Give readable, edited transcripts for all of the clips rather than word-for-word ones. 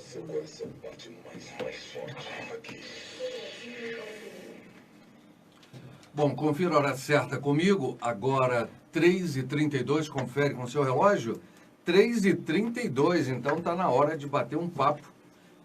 Seu coração bate mais forte aqui. Bom, confira a hora certa comigo. Agora, 3h32, confere com o seu relógio. 3h32, então está na hora de bater um papo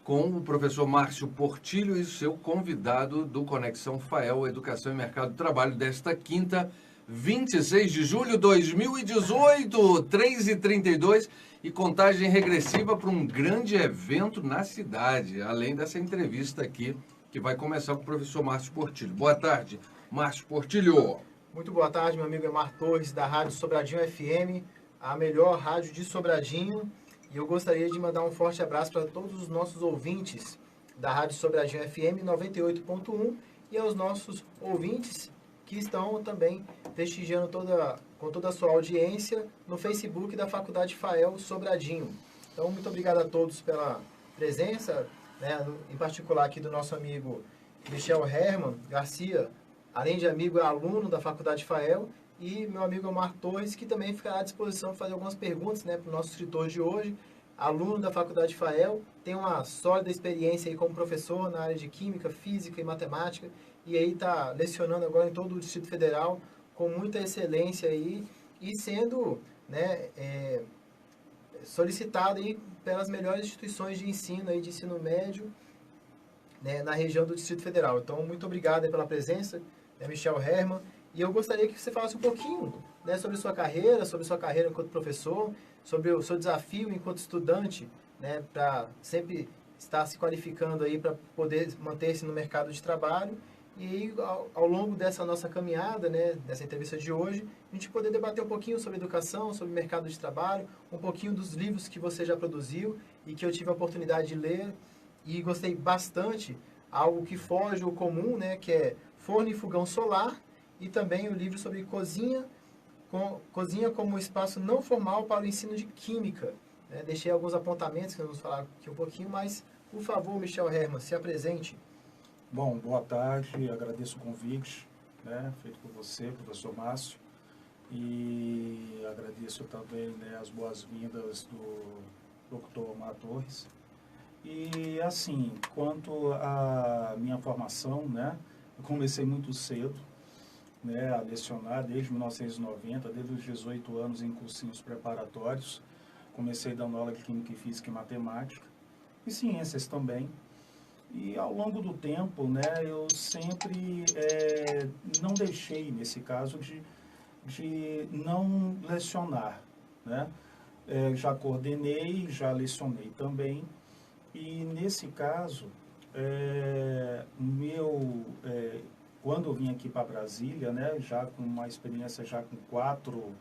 com o professor Márcio Portillo e seu convidado do Conexão FAEL, Educação e Mercado de Trabalho, desta quinta, 26 de julho de 2018, 3h32, e contagem regressiva para um grande evento na cidade, além dessa entrevista aqui, que vai começar com o professor Márcio Portillo. Boa tarde, Márcio Portillo. Muito boa tarde, meu amigo Emar Torres, da Rádio Sobradinho FM, a melhor rádio de Sobradinho. E eu gostaria de mandar um forte abraço para todos os nossos ouvintes da Rádio Sobradinho FM 98.1 e aos nossos ouvintes que estão também prestigiando com toda a sua audiência no Facebook da Faculdade FAEL Sobradinho. Então, muito obrigado a todos pela presença, né, em particular aqui do nosso amigo Michel Herman Garcia, além de amigo, é aluno da Faculdade FAEL, e meu amigo Omar Torres, que também ficará à disposição para fazer algumas perguntas, né, para o nosso escritor de hoje, aluno da Faculdade FAEL, tem uma sólida experiência aí como professor na área de Química, Física e Matemática, e aí está lecionando agora em todo o Distrito Federal, com muita excelência aí, e sendo, né, solicitado aí pelas melhores instituições de ensino médio, né, na região do Distrito Federal. Então, muito obrigado aí pela presença, né, Michel Herman. E eu gostaria que você falasse um pouquinho, né, sobre sua carreira enquanto professor, sobre o seu desafio enquanto estudante, né, para sempre estar se qualificando aí para poder manter-se no mercado de trabalho. E aí, ao longo dessa nossa caminhada, né, dessa entrevista de hoje, a gente poder debater um pouquinho sobre educação, sobre mercado de trabalho, um pouquinho dos livros que você já produziu e que eu tive a oportunidade de ler e gostei bastante, algo que foge ao comum, né, que é Forno e Fogão Solar, e também o livro sobre cozinha como espaço não formal para o ensino de Química. Deixei alguns apontamentos que nós vamos falar aqui um pouquinho, mas, por favor, Michel Herman, se apresente. Bom, boa tarde, agradeço o convite, né, feito por você, professor Márcio, e agradeço também, né, as boas-vindas do Dr. Omar Torres. E, assim, quanto à minha formação, né, eu comecei muito cedo, né, a lecionar desde 1990, desde os 18 anos em cursinhos preparatórios. Comecei dando aula de Química, Física e Matemática, e Ciências também. E ao longo do tempo, né, eu sempre não deixei, nesse caso, de não lecionar, né? Já coordenei, já lecionei também, e nesse caso, quando eu vim aqui para Brasília, né, já com uma experiência já com quatro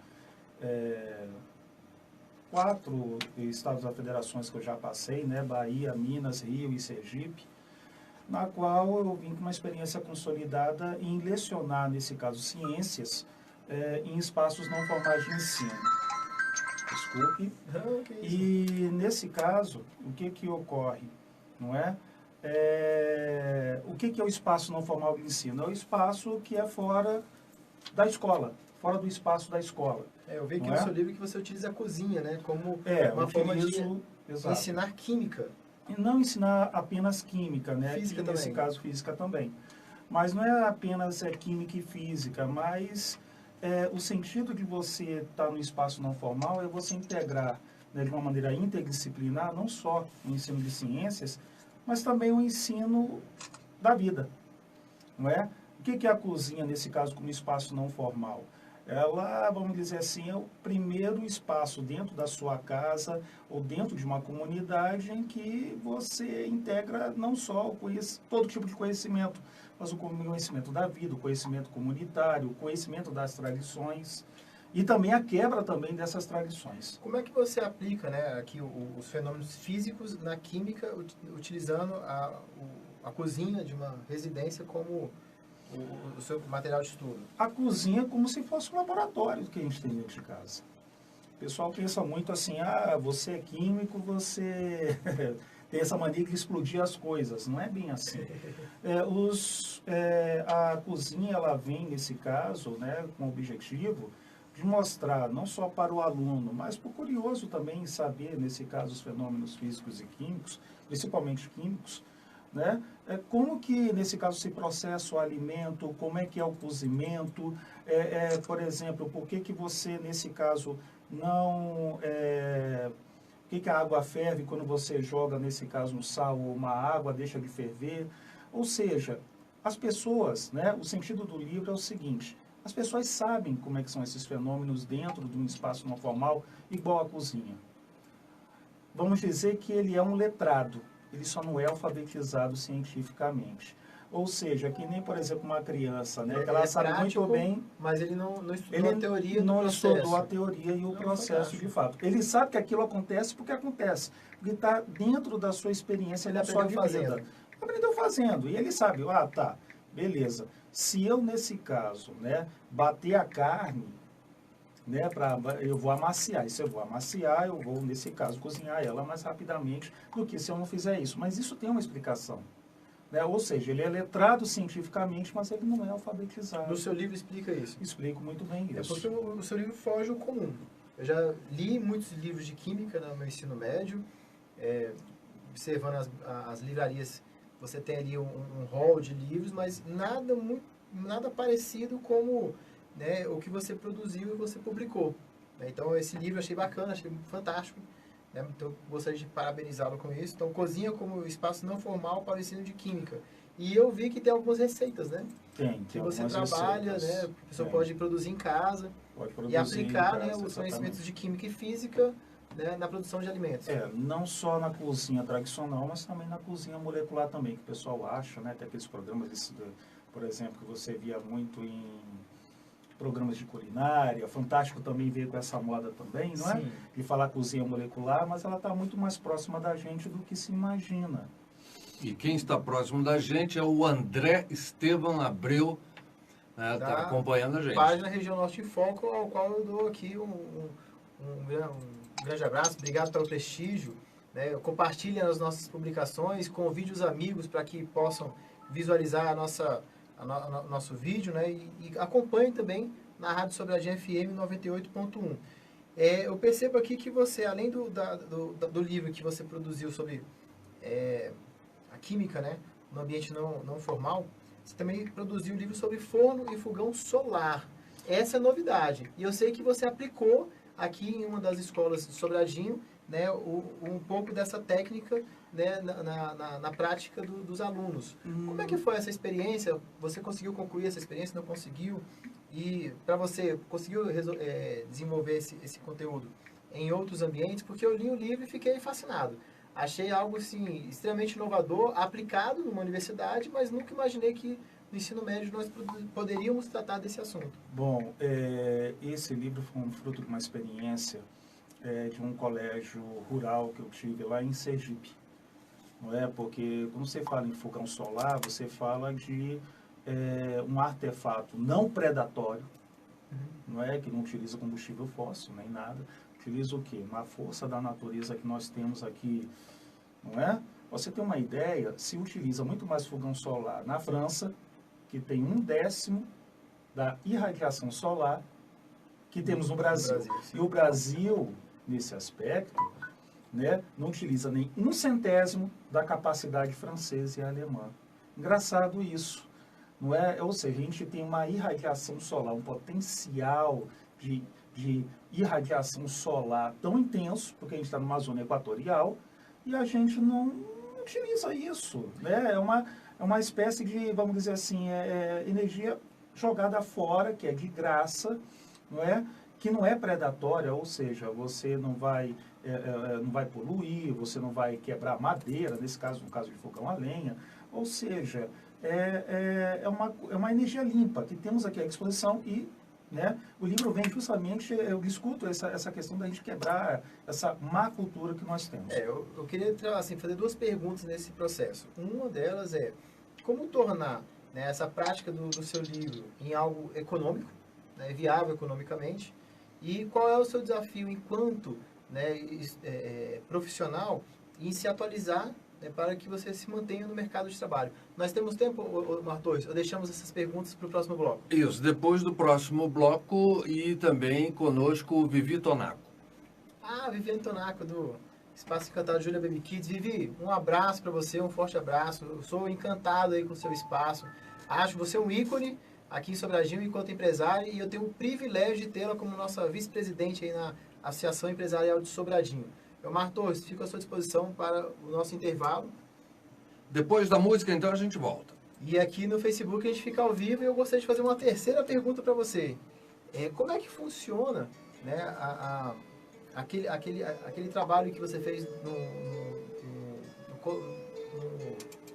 estados da federações que eu já passei, né, Bahia, Minas, Rio e Sergipe, na qual eu vim com uma experiência consolidada em lecionar, nesse caso, ciências, em espaços não formais de ensino. Desculpe. E, nesse caso, o que ocorre, não é? O que é o espaço não formal de ensino? É o espaço que é fora da escola, fora do espaço da escola. Eu vi aqui no seu livro que você utiliza a cozinha, né, como uma forma de ensinar química. E não ensinar apenas química, né? Física também. Nesse caso, física também. Mas não é apenas química e física, mas o sentido de você estar no espaço não formal é você integrar, né, de uma maneira interdisciplinar, não só o ensino de ciências, mas também o ensino da vida, não é? O que é a cozinha, nesse caso, como espaço não formal? Ela, vamos dizer assim, é o primeiro espaço dentro da sua casa ou dentro de uma comunidade em que você integra não só todo tipo de conhecimento, mas o conhecimento da vida, o conhecimento comunitário, o conhecimento das tradições e também a quebra também dessas tradições. Como é que você aplica, né, aqui os fenômenos físicos na química, utilizando a cozinha de uma residência como o seu material de estudo? A cozinha é como se fosse um laboratório que a gente tem dentro de casa. O pessoal pensa muito assim, você é químico, você tem essa mania de explodir as coisas. Não é bem assim. A cozinha, ela vem, nesse caso, né, com o objetivo de mostrar, não só para o aluno, mas para o curioso também em saber, nesse caso, os fenômenos físicos e químicos, principalmente químicos, né? Como que, nesse caso, se processa o alimento, como é que é o cozimento, por exemplo, por que que você, nesse caso, não... por que a água ferve quando você joga, nesse caso, um sal ou uma água, deixa de ferver? Ou seja, as pessoas, né, o sentido do livro é o seguinte: as pessoas sabem como é que são esses fenômenos dentro de um espaço não formal, igual a cozinha. Vamos dizer que ele é um letrado, ele só não é alfabetizado cientificamente. Ou seja, que nem, por exemplo, uma criança, né, que ela sabe prático, muito bem... Mas ele não estudou Ele a teoria do não processo. estudou a teoria e o processo fantástico. de fato. Ele sabe que aquilo acontece porque acontece. Porque está dentro da sua experiência, Ele não só de aprendeu vida. fazendo. Aprendeu fazendo. E ele sabe, tá, beleza. Se eu, nesse caso, né, bater a carne, né, eu vou amaciar. E se eu vou amaciar, eu vou, nesse caso, cozinhar ela mais rapidamente do que se eu não fizer isso. Mas isso tem uma explicação. Né? Ou seja, ele é letrado cientificamente, mas ele não é alfabetizado. No seu livro explica isso. Explico muito bem É isso. porque o seu livro foge ao comum. Eu já li muitos livros de química no meu ensino médio, observando as livrarias, você tem ali um hall de livros, mas nada parecido como, né, o que você produziu e você publicou. Né? Então, esse livro eu achei bacana, achei fantástico. Né? Então, gostaria de parabenizá-lo com isso. Então, cozinha como espaço não formal para o ensino de química. E eu vi que tem algumas receitas, né? Tem Que você algumas trabalha, receitas. né? A pessoa Tem. pode produzir em casa Pode e produzir aplicar, em né, casa, os conhecimentos exatamente. de química e física, né, na produção de alimentos. Não só na cozinha tradicional, mas também na cozinha molecular também, que o pessoal acha, né? Tem aqueles programas, por exemplo, que você via muito em programas de culinária. Fantástico também veio com essa moda também, não é? Sim. De falar cozinha molecular, mas ela está muito mais próxima da gente do que se imagina. E quem está próximo da gente é o André Estevam Abreu, está Da acompanhando a gente. Página Região Norte em Foco, ao qual eu dou aqui um grande abraço, obrigado pelo prestígio. Né? Compartilhem as nossas publicações, convide os amigos para que possam visualizar nosso vídeo, né? E acompanhe também na Rádio Sobradinho FM 98.1. Eu percebo aqui que você, além do livro que você produziu sobre a química, né, no ambiente não formal, você também produziu um livro sobre forno e fogão solar. Essa é a novidade. E eu sei que você aplicou aqui em uma das escolas de Sobradinho, né, um pouco dessa técnica, né, na prática dos alunos. Como é que foi essa experiência? Você conseguiu concluir essa experiência? Não conseguiu? E para você, conseguiu desenvolver esse conteúdo em outros ambientes? Porque eu li o livro e fiquei fascinado. Achei algo assim, extremamente inovador, aplicado numa universidade, mas nunca imaginei que no ensino médio nós poderíamos tratar desse assunto. Bom, esse livro foi um fruto de uma experiência de um colégio rural que eu tive lá em Sergipe. Não é? Porque quando você fala em fogão solar, você fala de um artefato não predatório, não é? Que não utiliza combustível fóssil nem nada. Utiliza o quê? Uma força da natureza que nós temos aqui, não é? Você tem uma ideia, se utiliza muito mais fogão solar na França, que tem 1/10 da irradiação solar que temos no Brasil. E o Brasil, nesse aspecto, né, não utiliza nem 1/100º da capacidade francesa e alemã. Engraçado isso, não é? Ou seja, a gente tem uma irradiação solar, um potencial de irradiação solar tão intenso, porque a gente está numa zona equatorial, e a gente não utiliza isso, né? É uma espécie de, vamos dizer assim, energia jogada fora, que é de graça, não é? Que não é predatória, ou seja, você não vai poluir, você não vai quebrar madeira, nesse caso, no caso de fogão a lenha, ou seja, é uma energia limpa que temos aqui à disposição e, né, o livro vem justamente, eu discuto essa questão da gente quebrar essa má cultura que nós temos. Eu queria assim, fazer duas perguntas nesse processo. Uma delas é, como tornar, né, essa prática do seu livro em algo econômico, né, viável economicamente, e qual é o seu desafio enquanto, né, profissional em se atualizar né, para que você se mantenha no mercado de trabalho. Nós temos tempo, Martins, ou deixamos essas perguntas para o próximo bloco? Isso, depois do próximo bloco e também conosco Vivi Tonaco. Ah, Viviane Tonaco, do Espaço Encantado Júlia Baby Kids. Vivi, um abraço para você, um forte abraço. Eu sou encantado aí com o seu espaço. Acho que você é um ícone aqui em Sobradinho enquanto empresário e eu tenho o privilégio de tê-la como nossa vice-presidente aí na Associação Empresarial de Sobradinho. Mar Torres, fico à sua disposição para o nosso intervalo. Depois da música, então, a gente volta. E aqui no Facebook a gente fica ao vivo e eu gostaria de fazer uma terceira pergunta para você. Como é que funciona, né, aquele trabalho que você fez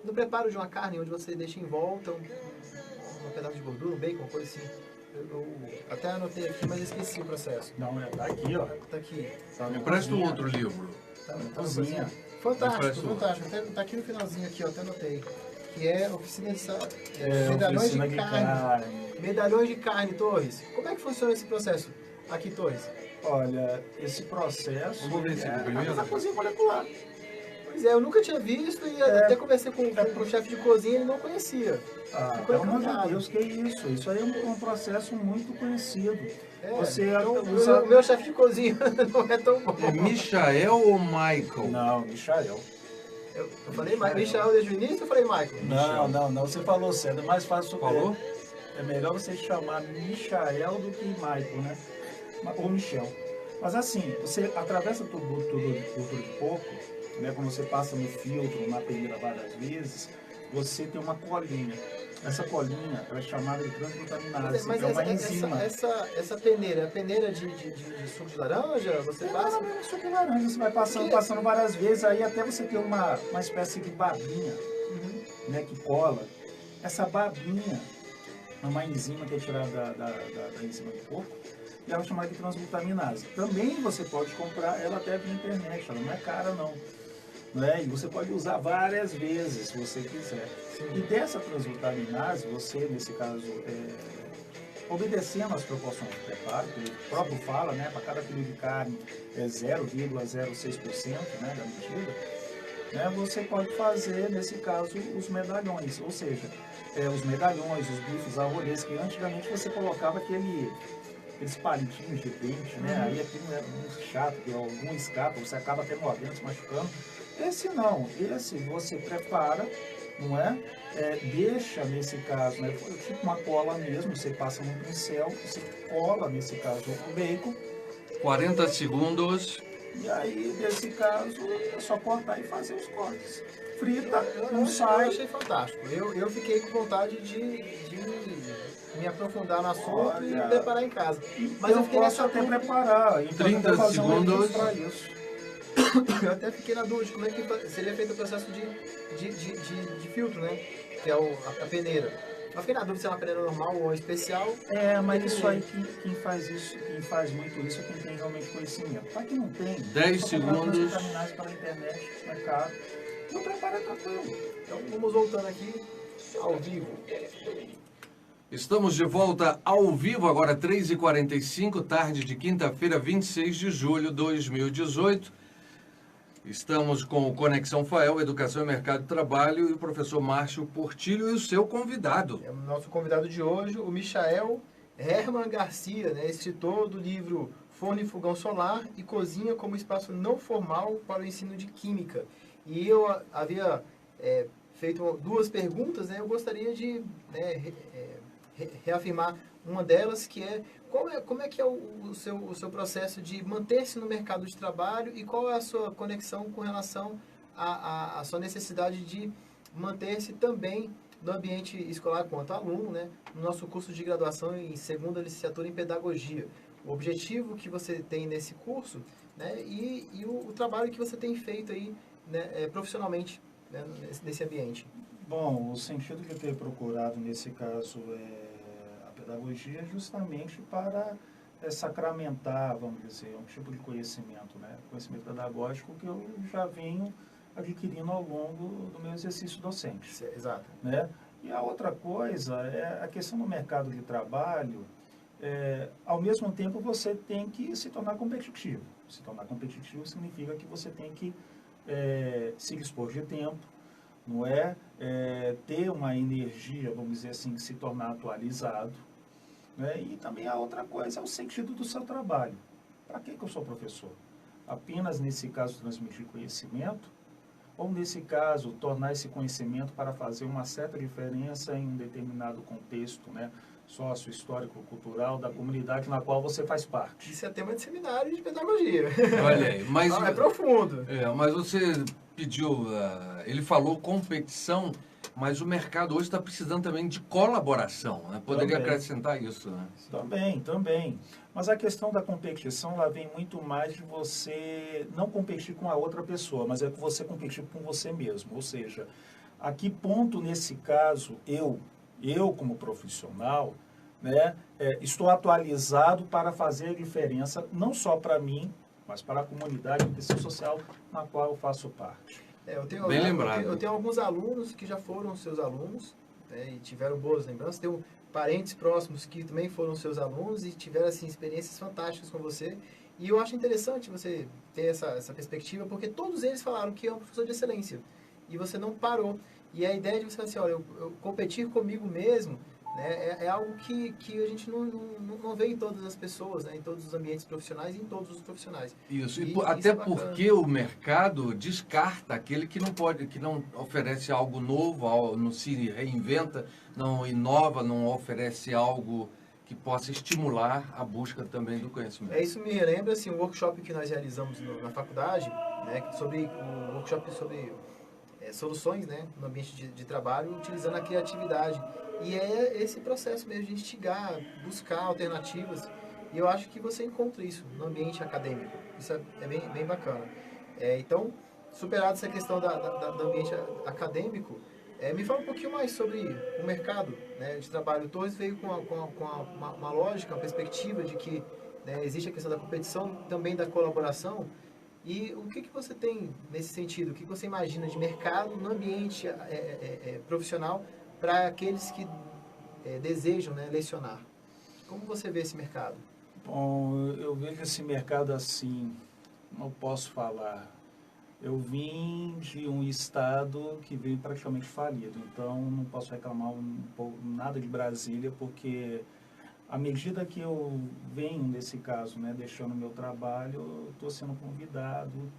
no preparo de uma carne, onde você deixa em volta um pedaço de gordura, um bacon, uma coisa assim. Eu até anotei aqui, mas esqueci o processo. Não, tá aqui, ó. Tá aqui. Tá Me na presta um cozinha. outro livro. Tá Na na cozinha. Fantástico, fantástico. Tá aqui no finalzinho, aqui, ó, até anotei. Que é oficina de medalhões oficina de carne. Medalhões de carne, Torres. Como é que funciona esse processo aqui, Torres? Olha, esse processo Vamos ver se é primeiro. a cozinha molecular. Pois é, eu nunca tinha visto e até conversei com o chefe de cozinha, ele não conhecia. Ah, Ficou pelo amor de encantado. Deus, que isso? Isso aí é um processo muito conhecido. Você então, usa... o meu chefe de cozinha não é tão bom. É Michael ou Michael? Não, Michael. Eu falei Michael desde o início ou falei Michael? Não, você falou certo. É mais fácil. Falou? É melhor você chamar Michael do que Michael, né? Ou Michel. Mas assim, você atravessa tudo de pouco, né? Quando você passa no filtro, na peneira várias vezes, você tem uma colinha. Essa colinha ela é chamada de transglutaminase, Mas que é uma enzima. essa peneira, é a peneira de suco de laranja? Você passa? Não, suco de laranja, você vai passando várias vezes, aí até você ter uma espécie de babinha, né, que cola. Essa babinha é uma enzima que é tirada da enzima do porco, e ela é chamada de transglutaminase. Também você pode comprar ela até via internet, ela não é cara não. Né? E você pode usar várias vezes, se você quiser. E dessa transglutaminase, você, nesse caso, obedecendo as proporções de preparo, que o próprio fala, né, para cada quilo de carne é 0,06%, né, da medida, né, você pode fazer, nesse caso, os medalhões, ou seja, os medalhões, os bifes a rolês, que antigamente você colocava aqueles palitinhos de dente, né, aí aquilo é muito chato, que algum escapa, você acaba até mordendo, se machucando. Esse não, esse você prepara, não é? Deixa, nesse caso, né, tipo uma cola mesmo, você passa no pincel, você cola, nesse caso, o bacon. 40 segundos. E aí, nesse caso, é só cortar e fazer os cortes. Frita, não Eu sai. achei fantástico. Eu fiquei com vontade de me aprofundar no assunto e preparar em casa. Mas eu fiquei posso nessa até dúvida. preparar. Então, 30 até fazer um segundos. vídeo pra isso. Eu até fiquei na dúvida de como é que seria feito o processo de filtro, né? Que é a peneira. Eu fiquei na dúvida se é uma peneira normal ou especial. Mas isso aí, quem faz muito isso é quem tem realmente conhecimento. Para quem não tem, 10 só comprar segundos. transglutaminase pela internet, é caro. Não prepara tranquilo. Então vamos voltando aqui ao vivo. Estamos de volta ao vivo, agora 3h45, tarde de quinta-feira, 26 de julho de 2018. Estamos com o Conexão FAEL, Educação e Mercado de Trabalho, e o professor Márcio Portilho e o seu convidado. É o nosso convidado de hoje, o Michael Herman Garcia, né, escritor do livro Forno e Fogão Solar e Cozinha como Espaço Não Formal para o Ensino de Química. E eu havia feito duas perguntas, né, eu gostaria de reafirmar uma delas, que é como é que é o seu processo de manter-se no mercado de trabalho e qual é a sua conexão com relação à sua necessidade de manter-se também no ambiente escolar quanto aluno, né, no nosso curso de graduação em segunda licenciatura em Pedagogia. O objetivo que você tem nesse curso, né, e o trabalho que você tem feito aí, né, profissionalmente, né, nesse ambiente. Bom, o sentido que eu tenho procurado nesse caso a pedagogia é justamente para sacramentar, vamos dizer, um tipo de conhecimento, né? Conhecimento pedagógico que eu já venho adquirindo ao longo do meu exercício docente. Exato. Né? E a outra coisa é a questão do mercado de trabalho. Ao mesmo tempo, você tem que se tornar competitivo. Se tornar competitivo significa que você tem que se dispor de tempo, não é? Ter uma energia, vamos dizer assim, se tornar atualizado, né? E também a outra coisa é o sentido do seu trabalho. Para que eu sou professor? Apenas, nesse caso, transmitir conhecimento? Ou, nesse caso, tornar esse conhecimento para fazer uma certa diferença em um determinado contexto, né? Sócio, histórico, cultural, da comunidade na qual você faz parte? Isso é tema de seminário de pedagogia. Olha aí, mas... É profundo. Mas você pediu, ele falou competição, mas o mercado hoje está precisando também de colaboração, né? Poderia Também. acrescentar isso, né? Também. Mas a questão da competição, ela vem muito mais de você não competir com a outra pessoa, mas é que você competir com você mesmo. Ou seja, a que ponto, nesse caso, eu como profissional, né, estou atualizado para fazer a diferença, não só para mim, mas para a comunidade, a questão social na qual eu faço parte. Bem lembrado. Eu tenho alguns alunos que já foram seus alunos, né, e tiveram boas lembranças. Tenho parentes próximos que também foram seus alunos e tiveram assim, experiências fantásticas com você. E eu acho interessante você ter essa perspectiva, porque todos eles falaram que é um professor de excelência. E você não parou. E a ideia de você falar assim, olha, eu competir comigo mesmo, né, é algo que a gente não vê em todas as pessoas, né, em todos os ambientes profissionais e em todos os profissionais. Isso, isso até é bacana. porque o mercado descarta aquele que não pode, que não oferece algo novo, não se reinventa, não inova, não oferece algo que possa estimular a busca também do conhecimento. Isso me relembra assim, um workshop que nós realizamos na faculdade, né, sobre um workshop sobre soluções, né, no ambiente de trabalho, utilizando a criatividade. E é esse processo mesmo de instigar, buscar alternativas. E eu acho que você encontra isso no ambiente acadêmico. Isso é bem bacana. Então, superado essa questão do ambiente acadêmico, me fala um pouquinho mais sobre o mercado, né, de trabalho. O Torres veio com uma lógica, uma perspectiva de que, né, existe a questão da competição, também da colaboração. E o que você tem nesse sentido? O que você imagina de mercado no ambiente profissional para aqueles que desejam, né, lecionar? Como você vê esse mercado? Bom, eu vejo esse mercado assim, não posso falar. Eu vim de um estado que veio praticamente falido, então não posso reclamar nada de Brasília, porque à medida que eu venho, nesse caso, né, deixando meu trabalho, eu estou sendo convidado,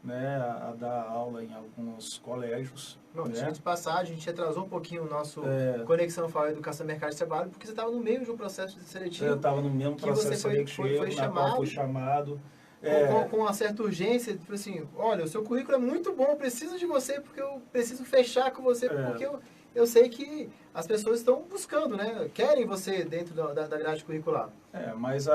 né, a dar aula em alguns colégios. Não, né? de passagem, a gente atrasou um pouquinho o nosso Conexão FAO Educação e Mercado de Trabalho, porque você estava no meio de um processo seletivo. Eu estava no mesmo processo seletivo, na qual fui chamado. Com uma certa urgência, tipo assim, olha, o seu currículo é muito bom, eu preciso de você porque eu preciso fechar com você, porque eu sei que as pessoas estão buscando, né? Querem você dentro da grade curricular. Mas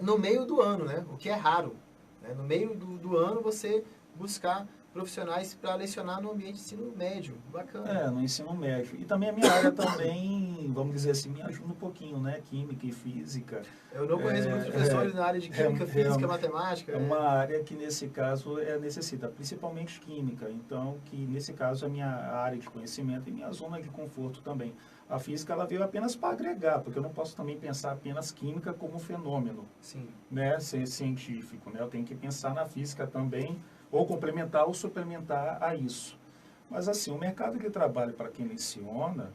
no meio do ano, né? O que é raro. Né? No meio do ano você buscar profissionais para lecionar no ambiente de ensino médio. Bacana. No ensino médio. E também a minha área também, vamos dizer assim, me ajuda um pouquinho, né? Química e física. Eu não conheço muitos professores na área de química, física, matemática. É uma área que, nesse caso, necessita, principalmente química. Então, que nesse caso é a minha área de conhecimento e minha zona de conforto também. A física, ela veio apenas para agregar, porque eu não posso também pensar apenas química como fenômeno. Sim. Né? Ser científico, né? Eu tenho que pensar na física também, ou complementar ou suplementar a isso. Mas, assim, o mercado de trabalho para quem leciona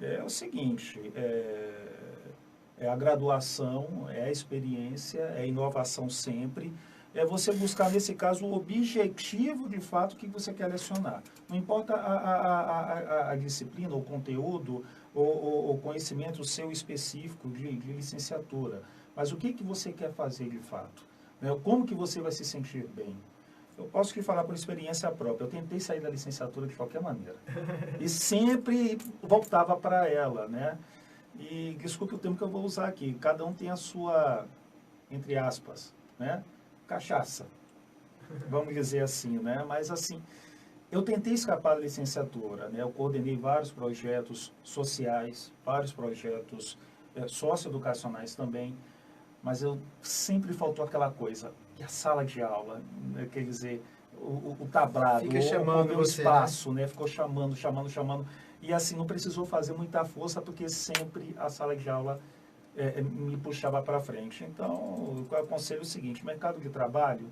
é o seguinte, é a graduação, é a experiência, é a inovação sempre, é você buscar, nesse caso, o objetivo, de fato, que você quer lecionar. Não importa a disciplina, o conteúdo, o conhecimento seu específico de licenciatura, mas o que você quer fazer, de fato? Né? Como que você vai se sentir bem? Eu posso te falar por experiência própria. Eu tentei sair da licenciatura de qualquer maneira. E sempre voltava para ela, né? E desculpe o termo que eu vou usar aqui. Cada um tem a sua, entre aspas, né? Cachaça. Vamos dizer assim, né? Mas assim, eu tentei escapar da licenciatura, né? Eu coordenei vários projetos sociais, vários projetos socioeducacionais também. Mas eu sempre faltou aquela coisa. E a sala de aula, né? Quer dizer, o tablado, fica chamando o você, espaço, né? Ficou chamando. E assim, não precisou fazer muita força, porque sempre a sala de aula me puxava para frente. Então, eu aconselho o seguinte, mercado de trabalho,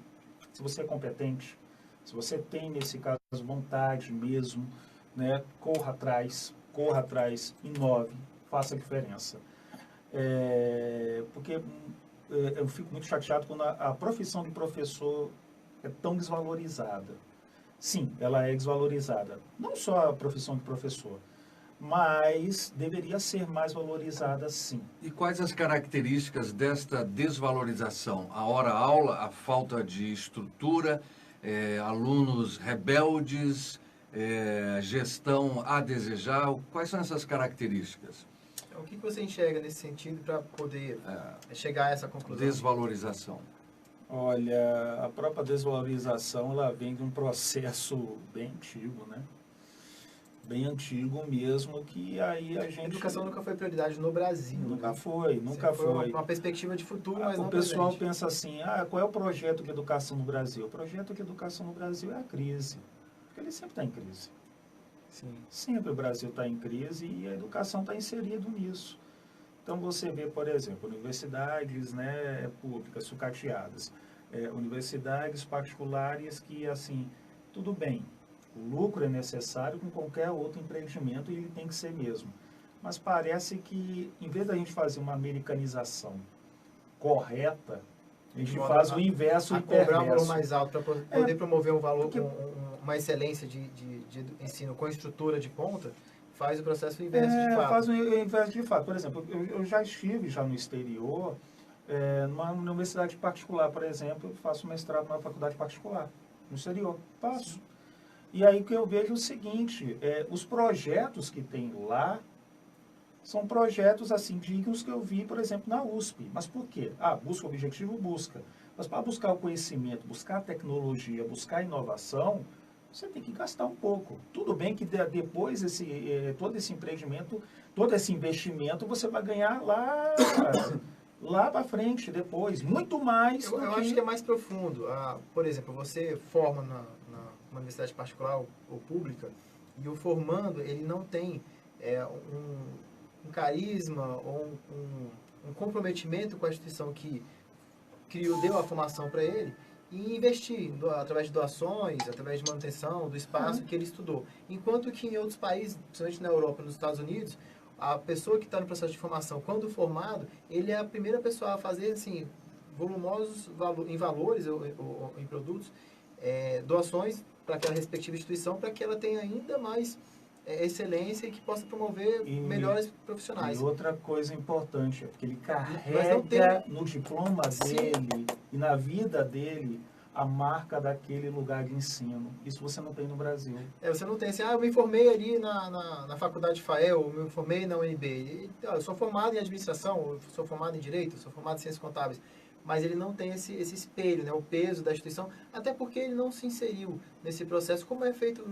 se você é competente, Se você tem, nesse caso, vontade mesmo, né, corra atrás, inove, faça a diferença. Porque eu fico muito chateado quando a profissão de professor é tão desvalorizada. Sim, ela é desvalorizada. Não só a profissão de professor, mas deveria ser mais valorizada, sim. E quais as características desta desvalorização? A hora-aula, a falta de estrutura, alunos rebeldes, gestão a desejar? Quais são essas características? Então, o que você enxerga nesse sentido para poder chegar a essa conclusão? Desvalorização. Olha, a própria desvalorização, ela vem de um processo bem antigo, né? Bem antigo mesmo, que aí a gente... A educação nunca foi prioridade no Brasil. Nunca foi. Uma perspectiva de futuro, mas não O pessoal presente. pensa assim, qual é o projeto de educação no Brasil? O projeto de educação no Brasil é a crise. Porque ele sempre está em crise. Sim. Sempre o Brasil está em crise e a educação está inserida nisso. Então, você vê, por exemplo, universidades, né, públicas sucateadas, universidades particulares que, assim, tudo bem, o lucro é necessário com qualquer outro empreendimento e ele tem que ser mesmo. Mas parece que, em vez da gente fazer uma americanização correta, a gente faz o inverso e cobrar um valor perverso. mais alto para poder promover um valor com uma excelência de ensino com estrutura de ponta, faz o processo inverso de fato. Faz o inverso de fato. Por exemplo, eu já estive no exterior, numa universidade particular, por exemplo, eu faço mestrado numa faculdade particular, no exterior, faço. E aí que eu vejo o seguinte, os projetos que tem lá são projetos assim dignos que eu vi, por exemplo, na USP. Mas por quê? Busca o objetivo, busca. Mas para buscar o conhecimento, buscar a tecnologia, buscar a inovação, você tem que gastar um pouco. Tudo bem que depois todo esse empreendimento, todo esse investimento, você vai ganhar lá para frente, depois, muito mais. Eu acho que é mais profundo. Por exemplo, você forma numa universidade particular ou pública, e o formando, ele não tem um carisma ou um comprometimento com a instituição que deu a formação para ele, e investir através de doações, através de manutenção do espaço que ele estudou. Enquanto que em outros países, principalmente na Europa e nos Estados Unidos, a pessoa que está no processo de formação, quando formado, ele é a primeira pessoa a fazer assim, volumosos em valores ou em produtos, doações para aquela respectiva instituição, para que ela tenha ainda mais excelência e que possa promover melhores profissionais. E outra coisa importante, é que ele carrega no diploma dele e na vida dele a marca daquele lugar de ensino. Isso você não tem no Brasil. Você não tem assim, eu me formei ali na faculdade FAEL, eu me formei na UNB. Eu sou formado em administração, eu sou formado em direito, eu sou formado em ciências contábeis. Mas ele não tem esse espelho, né, o peso da instituição, até porque ele não se inseriu nesse processo, como é feito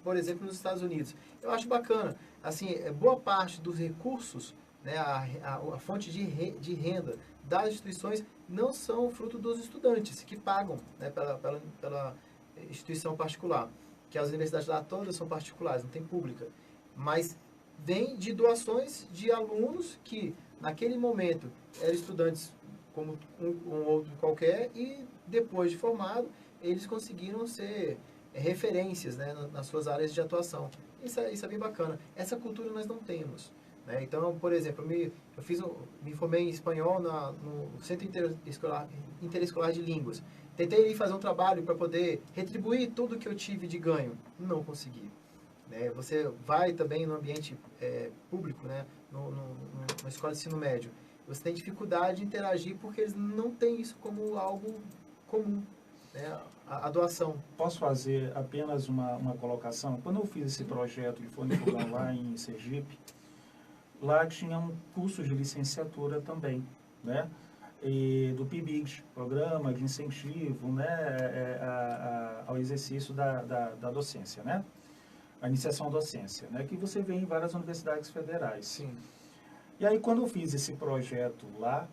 por exemplo, nos Estados Unidos. Eu acho bacana. Assim, boa parte dos recursos, né, a fonte de renda das instituições não são fruto dos estudantes que pagam, né, pela instituição particular. Que as universidades lá todas são particulares, não tem pública. Mas vem de doações de alunos que, naquele momento, eram estudantes como um outro qualquer e, depois de formado, eles conseguiram ser referências, né, nas suas áreas de atuação. Isso é bem bacana. Essa cultura nós não temos, né? Então, por exemplo, me formei em espanhol no Centro Interescolar de Línguas. Tentei ir fazer um trabalho para poder retribuir tudo que eu tive de ganho. Não consegui. Né? Você vai também no ambiente público, né, numa escola de ensino médio. Você tem dificuldade de interagir porque eles não têm isso como algo comum. A doação. Posso fazer apenas uma colocação? Quando eu fiz esse projeto de fornecimento lá em Sergipe, lá tinha um curso de licenciatura também, né? E do PIBID, Programa de Incentivo, né, ao exercício da docência, né? A iniciação à docência, né? Que você vê em várias universidades federais. Sim. E aí, quando eu fiz esse projeto lá,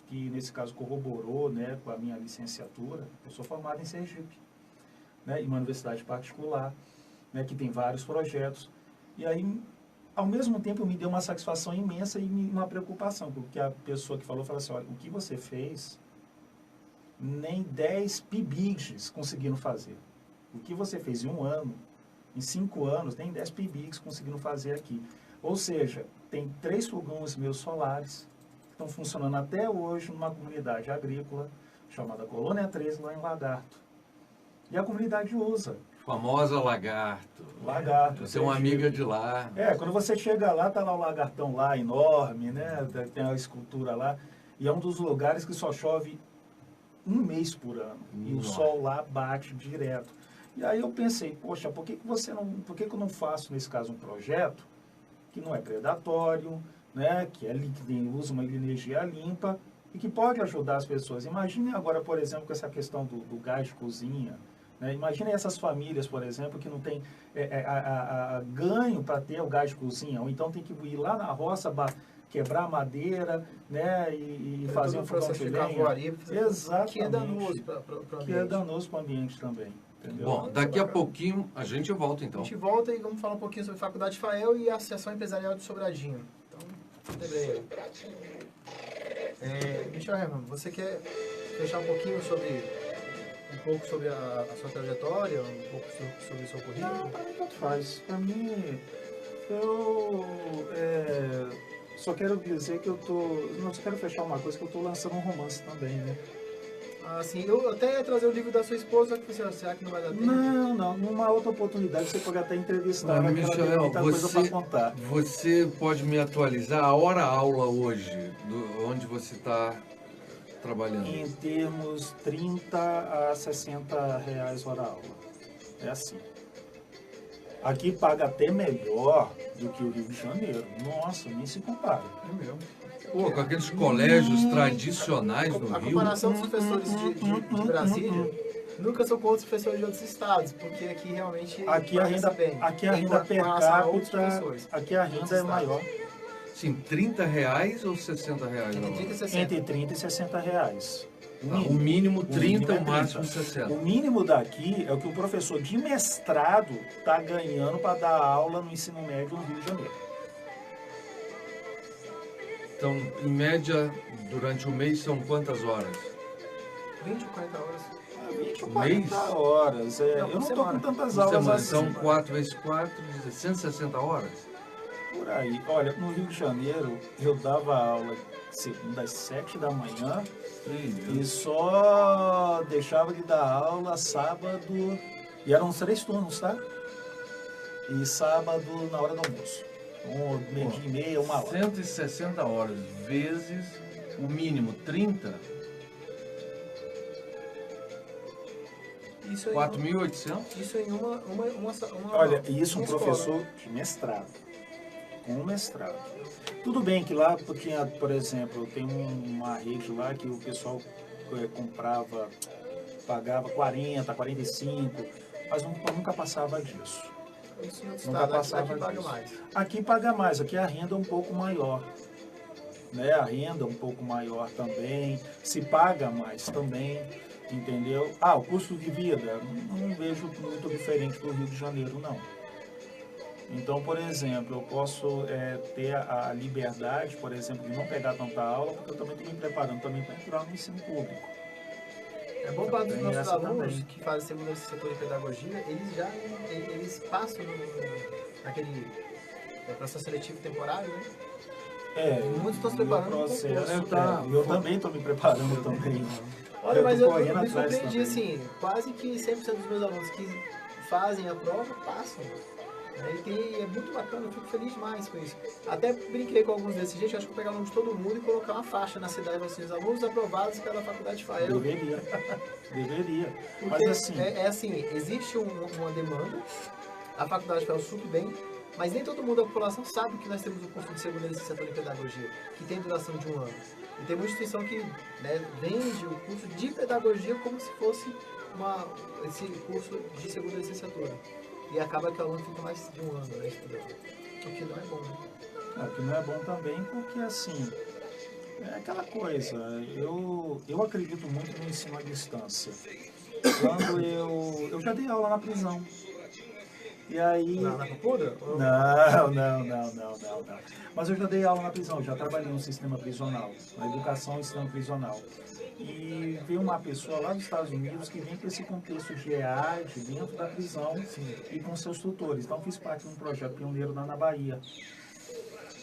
que nesse caso corroborou, né, com a minha licenciatura, eu sou formado em Sergipe, né, em uma universidade particular, né, que tem vários projetos. E aí, ao mesmo tempo, me deu uma satisfação imensa e uma preocupação, porque a pessoa que falou assim, olha, o que você fez nem 10 PIBIGs conseguiram fazer. O que você fez em um ano, em 5 anos, nem 10 PIBIGs conseguiram fazer aqui. Ou seja, tem 3 fogões meus solares que estão funcionando até hoje numa comunidade agrícola chamada Colônia 13, lá em Lagarto. E a comunidade usa. Famosa Lagarto. Lagarto. Você é uma amiga de lá. Quando você chega lá, tá lá o lagartão lá, enorme, né? Tem a escultura lá. E é um dos lugares que só chove um mês por ano. E o sol lá bate direto. E aí eu pensei, poxa, por que eu não faço, nesse caso, um projeto que não é predatório, né? Que usa uma energia limpa e que pode ajudar as pessoas. Imagine agora, por exemplo, com essa questão do gás de cozinha. Né? Imagine essas famílias, por exemplo, que não tem ganho para ter o gás de cozinha, ou então tem que ir lá na roça, quebrar madeira, né? e fazer um fogão de lenha. Exatamente. Que é danoso para o ambiente. Que é danoso para o ambiente também. Entendeu? Bom, daqui a pouquinho a gente volta, então. A gente volta e vamos falar um pouquinho sobre a Faculdade Fael e a Associação Empresarial de Sobradinho. Então, breve. Michel Herman, você quer fechar um pouquinho um pouco sobre a sua trajetória, um pouco sobre o seu currículo? Não, para mim tanto faz. Para mim, eu só quero dizer que só quero fechar uma coisa, que eu estou lançando um romance também, né? Assim, eu até ia trazer o livro da sua esposa, que você será que não vai dar tempo? Não, numa outra oportunidade você pode até entrevistar, ela tem muita coisa para contar. Você pode me atualizar a hora-aula hoje, onde você está trabalhando? Em termos 30 a 60 reais hora-aula. É assim. Aqui paga até melhor do que o Rio de Janeiro. Nossa, nem se compara. É mesmo. Pô, com aqueles colégios tradicionais no A Rio. comparação dos professores de Brasília nunca são com outros professores de outros estados, porque aqui realmente aqui a renda per capita, aqui a renda é maior. Sim, 30 reais ou 60 reais? Entre 30 e 60 reais. O mínimo 30, o máximo 60. O mínimo daqui é o que o professor de mestrado está ganhando para dar aula no ensino médio no Rio de Janeiro. Então, em média, durante o mês, são quantas horas? 20 ou 40 horas. 20 ou 40 horas. Eu não estou com tantas aulas assim. São 4 vezes 4, 160 horas? Por aí. Olha, no Rio de Janeiro, eu dava aula segunda às 7 da manhã e só deixava de dar aula sábado. E eram 3 turnos, tá? E sábado na hora do almoço. Meio-dia e meia, 1 hora. 160 horas vezes o mínimo 30. 4.800? Isso em uma Olha, isso um professor de mestrado. Com mestrado. Tudo bem que lá tinha, por exemplo, tem uma rede lá que o pessoal pagava 40, 45, mas nunca passava disso. Nunca passava disso. Aqui paga mais, aqui a renda é um pouco maior. Né? A renda é um pouco maior também, se paga mais também, entendeu? O custo de vida, não vejo muito diferente do Rio de Janeiro, não. Então, por exemplo, eu posso ter a liberdade, por exemplo, de não pegar tanta aula, porque eu também estou me preparando também para entrar no ensino público. É bom para os nossos alunos que fazem segundo setor de pedagogia, eles passam naquele processo seletivo temporário, né? Muitos estão se preparando eu também estou me preparando também. Olha, mas eu me surpreendi, assim, quase que 100% dos meus alunos que fazem a prova passam. É muito bacana, eu fico feliz demais com isso. Até brinquei com alguns desses, gente, acho que vou pegar o nome de todo mundo e colocar uma faixa na cidade para vocês, alunos aprovados pela Faculdade Fael. Deveria. Porque mas assim... existe uma demanda, a Faculdade Fael supre bem, mas nem todo mundo da população sabe que nós temos um curso de segunda licenciatura em pedagogia, que tem duração de 1 ano. E tem uma instituição que vende o curso de pedagogia como se fosse esse curso de segunda licenciatura. E acaba que o aluno fica mais de 1 ano estudando. O que não é bom, né? O que não é bom também porque, assim, é aquela coisa, eu acredito muito no ensino à distância. Quando eu já dei aula na prisão. E aí... Na Papuda? Não. Mas eu já dei aula na prisão, já trabalhei no sistema prisional, na educação e sistema prisional. E veio uma pessoa lá dos Estados Unidos que vem com esse contexto de EAD dentro da prisão e com seus tutores. Então, fiz parte de um projeto pioneiro lá na Bahia,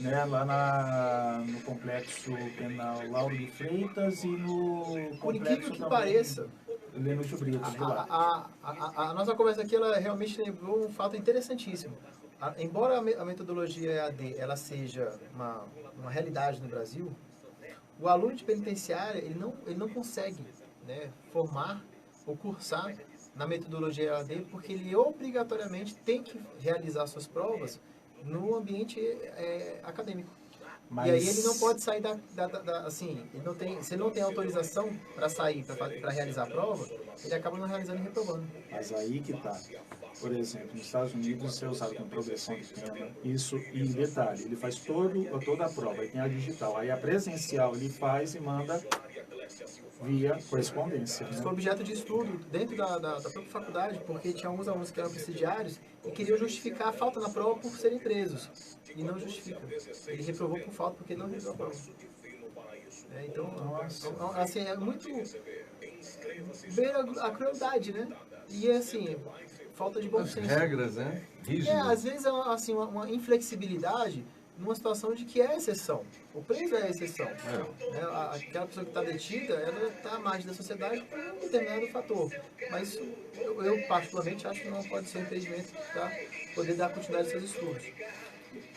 né, lá no complexo penal Lauro de Freitas e no Por incrível complexo que também pareça, Lênio Brito, de lá. a nossa conversa aqui, ela realmente lembrou um fato interessantíssimo. Embora a metodologia EAD ela seja uma realidade no Brasil, o aluno de penitenciária ele não consegue, né, formar ou cursar na metodologia EAD porque ele obrigatoriamente tem que realizar suas provas no ambiente acadêmico. Mas... E aí ele não pode sair assim, se ele não tem autorização para sair, para realizar a prova, ele acaba não realizando e reprovando. Mas aí que tá. Por exemplo, nos Estados Unidos isso é usado como progressão de pena. Isso, e detalhe, ele faz toda a prova, aí tem a digital. Aí a presencial ele faz e manda via correspondência. Isso Né? foi objeto de estudo dentro da própria faculdade, porque tinha alguns alunos que eram presidiários e queriam justificar a falta na prova por serem presos. E não justifica. Ele reprovou por falta porque não realizou a prova. Então, assim, é muito... beira a crueldade, né? E, assim, falta de bom As senso. regras, né? Rígidas. Às vezes é assim, uma inflexibilidade numa situação de que é exceção. O preso é exceção. Né? Aquela pessoa que está detida, ela está à margem da sociedade por um determinado fator. Mas isso, eu particularmente acho que não pode ser um impedimento para poder dar continuidade aos seus estudos.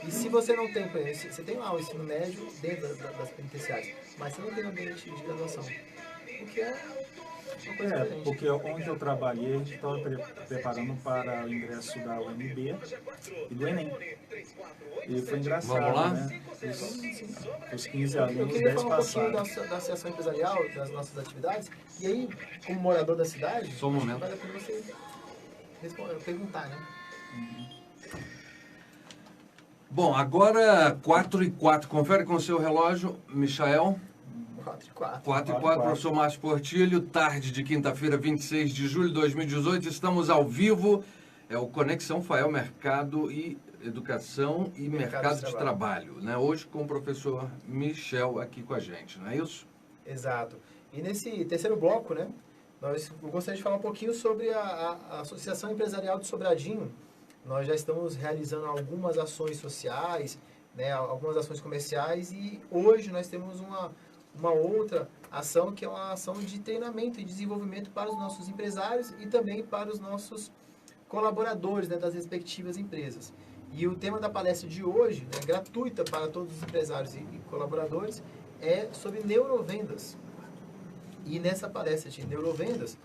E se você não tem, você tem lá o ensino médio dentro das penitenciárias, mas você não tem ambiente de graduação. O que é uma coisa diferente. Porque onde eu trabalhei, a gente estava preparando para o ingresso da UNB e do Enem. E foi engraçado, Vamos lá? né? Os 15 Eu alunos, queria 10 falar um pouquinho passaram. da associação empresarial, das nossas atividades, e aí, como morador da cidade, Só um momento. vale a pena você perguntar, né? Bom, agora 4h04. Confere com o seu relógio, Michael. 4h04. 4h04, professor Márcio Portilho, tarde de quinta-feira, 26 de julho de 2018. Estamos ao vivo. É o Conexão Fael Mercado e Educação e Mercado de Trabalho, né? Hoje com o professor Michel aqui com a gente, não é isso? Exato. E nesse terceiro bloco, né, eu gostaria de falar um pouquinho sobre a Associação Empresarial de Sobradinho. Nós já estamos realizando algumas ações sociais, né, algumas ações comerciais, e hoje nós temos uma outra ação que é uma ação de treinamento e desenvolvimento para os nossos empresários e também para os nossos colaboradores, né, das respectivas empresas. E o tema da palestra de hoje, né, gratuita para todos os empresários e colaboradores, é sobre neurovendas. E nessa palestra de neurovendas,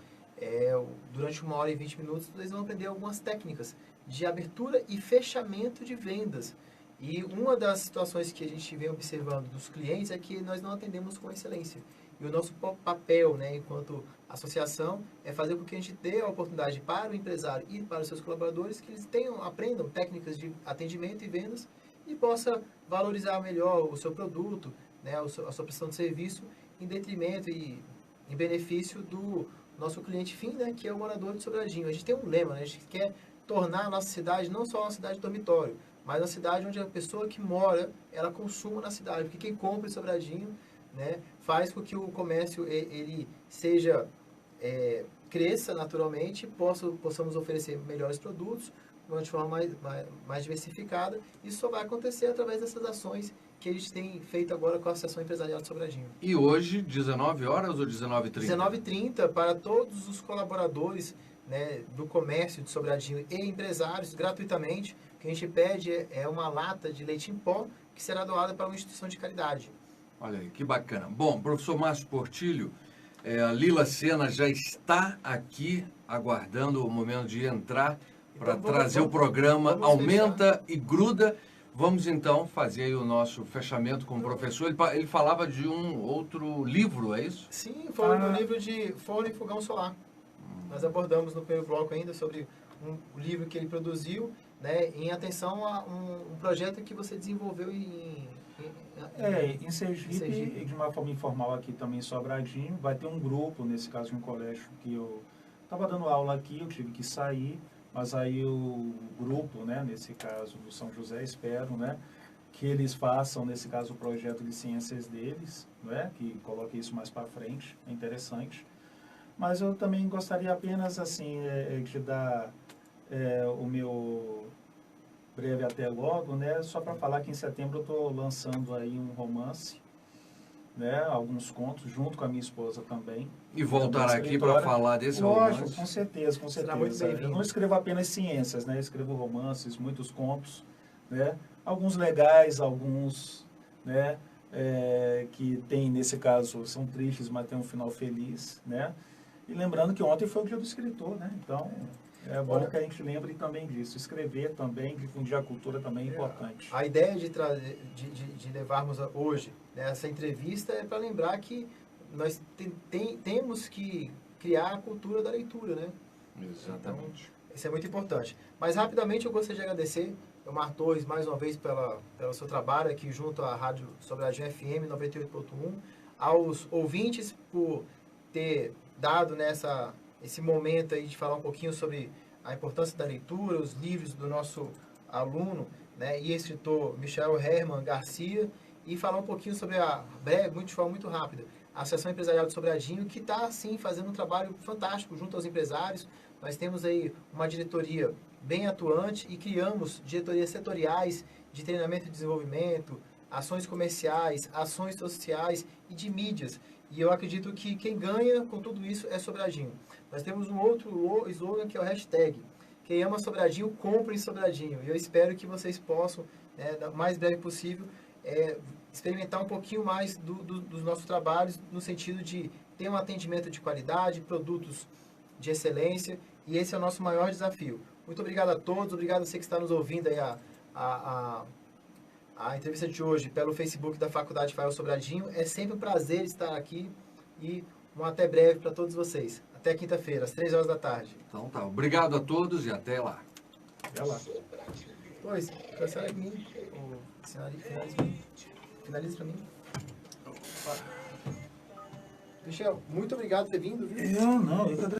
durante 1 hora e 20 minutos, vocês vão aprender algumas técnicas de abertura e fechamento de vendas. E uma das situações que a gente vem observando dos clientes é que nós não atendemos com excelência. E o nosso papel, né, enquanto associação, é fazer com que a gente dê a oportunidade para o empresário e para os seus colaboradores que eles aprendam técnicas de atendimento e vendas e possa valorizar melhor o seu produto, né, a sua prestação de serviço, em detrimento e em benefício do nosso cliente fim, né, que é o morador de Sobradinho. A gente tem um lema, né, a gente quer tornar a nossa cidade não só uma cidade dormitório, mas uma cidade onde a pessoa que mora, ela consuma na cidade, porque quem compra em Sobradinho, né, faz com que o comércio ele seja, cresça naturalmente, possamos oferecer melhores produtos, de forma mais diversificada. Isso só vai acontecer através dessas ações que a gente tem feito agora com a Associação Empresarial de Sobradinho. E hoje, 19 horas ou 19h30? 19h30 para todos os colaboradores, né, do comércio de Sobradinho e empresários, gratuitamente. O que a gente pede é uma lata de leite em pó que será doada para uma instituição de caridade. Olha aí, que bacana. Bom, professor Márcio Portilho, a Lila Sena já está aqui aguardando o momento de entrar para trazer o programa Aumenta e Gruda. Vamos então fazer aí o nosso fechamento com o professor. Ele falava de um outro livro, é isso? Sim, foi no livro de Forno e Fogão Solar. Nós abordamos no primeiro bloco ainda sobre um livro que ele produziu, né, em atenção a um projeto que você desenvolveu em Sergipe, de uma forma informal aqui também em Sobradinho. Vai ter um grupo, nesse caso de um colégio que eu estava dando aula aqui, eu tive que sair, mas aí o grupo, né, nesse caso do São José, espero, né, que eles façam, nesse caso, o projeto de ciências deles, né, que coloque isso mais para frente, é interessante. Mas eu também gostaria apenas, assim, de dar o meu breve até logo, né, só para falar que em setembro eu estou lançando aí um romance, né, alguns contos, junto com a minha esposa também. E voltar também aqui para escritora. falar desse Lógico, romance. com certeza, com Será certeza. muito bem-vindo. Eu não escrevo apenas ciências, né, eu escrevo romances, muitos contos, né, alguns legais, alguns, né, que tem, nesse caso, são tristes, mas tem um final feliz, né. E lembrando que ontem foi o dia do escritor, né, então é bom Olha, que a gente lembre também disso. Escrever também, difundir a cultura também é importante. a ideia de, de levarmos hoje, né, essa entrevista é para lembrar que nós temos que criar a cultura da leitura, né? Exatamente. Isso é muito importante. Mas rapidamente eu gostaria de agradecer ao Mar Torres mais uma vez pelo seu trabalho aqui junto à Rádio Sobradinho FM 98.1, aos ouvintes por ter dado esse momento aí de falar um pouquinho sobre a importância da leitura, os livros do nosso aluno, né, e escritor Michel Herman Garcia, e falar um pouquinho sobre de forma muito rápida, a Associação Empresarial de Sobradinho, que está, sim, fazendo um trabalho fantástico junto aos empresários. Nós temos aí uma diretoria bem atuante e criamos diretorias setoriais de treinamento e desenvolvimento, ações comerciais, ações sociais e de mídias. E eu acredito que quem ganha com tudo isso é Sobradinho. Nós temos um outro slogan que é o hashtag. Quem ama Sobradinho, compre em Sobradinho. E eu espero que vocês possam, né, o mais breve possível, experimentar um pouquinho mais dos nossos trabalhos, no sentido de ter um atendimento de qualidade, produtos de excelência, e esse é o nosso maior desafio. Muito obrigado a todos, obrigado a você que está nos ouvindo aí a entrevista de hoje pelo Facebook da Faculdade Fael Sobradinho. É sempre um prazer estar aqui e um até breve para todos vocês. Até quinta-feira, às 3 horas da tarde. Então tá, obrigado a todos e até lá. Até lá. Pois, cancela para mim. Finaliza para mim. Michel, muito obrigado por ter vindo. Viu? Eu que agradeço.